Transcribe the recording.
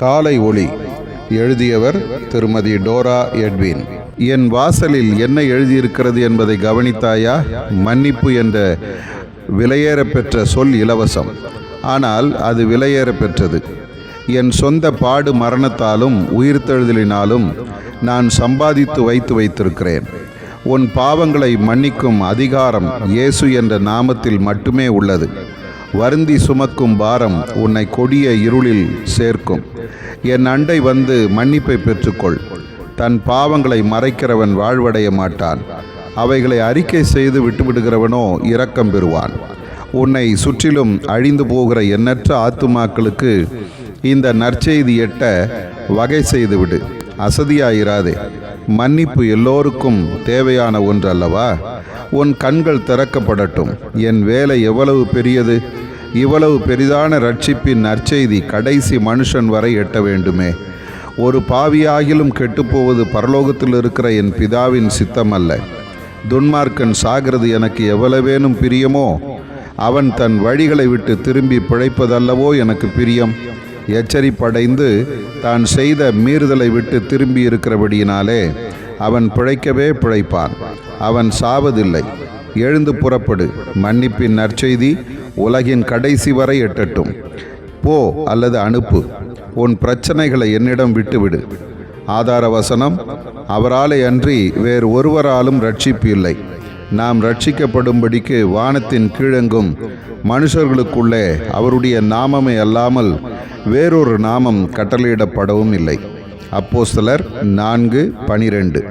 காலை ஒளி. எழுதியவர் திருமதி டோரா எட்வின். என் வாசலில் என்ன எழுதியிருக்கிறது என்பதை கவனித்தாயா? மன்னிப்பு என்ற விலையேற பெற்ற சொல் இலவசம், ஆனால் அது விலையேற பெற்றது. என் சொந்த பாடு மரணத்தாலும் உயிர்த்தெழுதலினாலும் நான் சம்பாதித்து வைத்திருக்கிறேன். உன் பாவங்களை மன்னிக்கும் அதிகாரம் இயேசு என்ற நாமத்தில் மட்டுமே உள்ளது. வருந்தி சுமக்கும் பாரம் உன்னை கொடிய இருளில் சேர்க்கும். என் அண்டை வந்து மன்னிப்பை பெற்றுக்கொள். தன் பாவங்களை மறைக்கிறவன் வாழ்வடைய மாட்டான். அவைகளை அறிக்கை செய்து விட்டுவிடுகிறவனோ இரக்கம் பெறுவான். உன்னை சுற்றிலும் அழிந்து போகிற எண்ணற்ற ஆத்துமாக்களுக்கு இந்த நற்செய்தி எட்ட வகை செய்துவிடு. அசதியாயிராதே. மன்னிப்பு எல்லோருக்கும் தேவையான ஒன்று அல்லவா? உன் கண்கள் திறக்கப்படட்டும். என் வேலை எவ்வளவு பெரியது! இவ்வளவு பெரிதான ரட்சிப்பின் நற்செய்தி கடைசி மனுஷன் வரை எட்ட வேண்டுமே. ஒரு பாவியாகிலும் கெட்டுப்போவது பரலோகத்தில் இருக்கிற என் பிதாவின் சித்தம் அல்ல. துன்மார்க்கன் சாகிறது எனக்கு எவ்வளவேனும் பிரியமோ, அவன் தன் வழிகளை விட்டு திரும்பி பிழைப்பதல்லவோ எனக்கு பிரியம். எச்சரிப்படைந்து தான் செய்த மீறுதலை விட்டு திரும்பி இருக்கிறபடியினாலே அவன் பிழைக்கவே பிழைப்பான். அவன் சாவதில்லை. எழுந்து புறப்படு. மன்னிப்பின் நற்செய்தி உலகின் கடைசி வரை எட்டட்டும். போ அல்லது அனுப்பு. உன் பிரச்சனைகளை என்னிடம் விட்டுவிடு. ஆதார வசனம்: அவராலே அன்றி வேறு ஒருவராலும் ரட்சிப்பு இல்லை. நாம் ரட்சிக்கப்படும்படிக்கு வானத்தின் கீழெங்கும் மனுஷர்களுக்குள்ளே அவருடைய நாமமே அல்லாமல் வேறொரு நாமம் கட்டளையிடப்படவும் இல்லை. அப்போஸ்தலர் 4:12.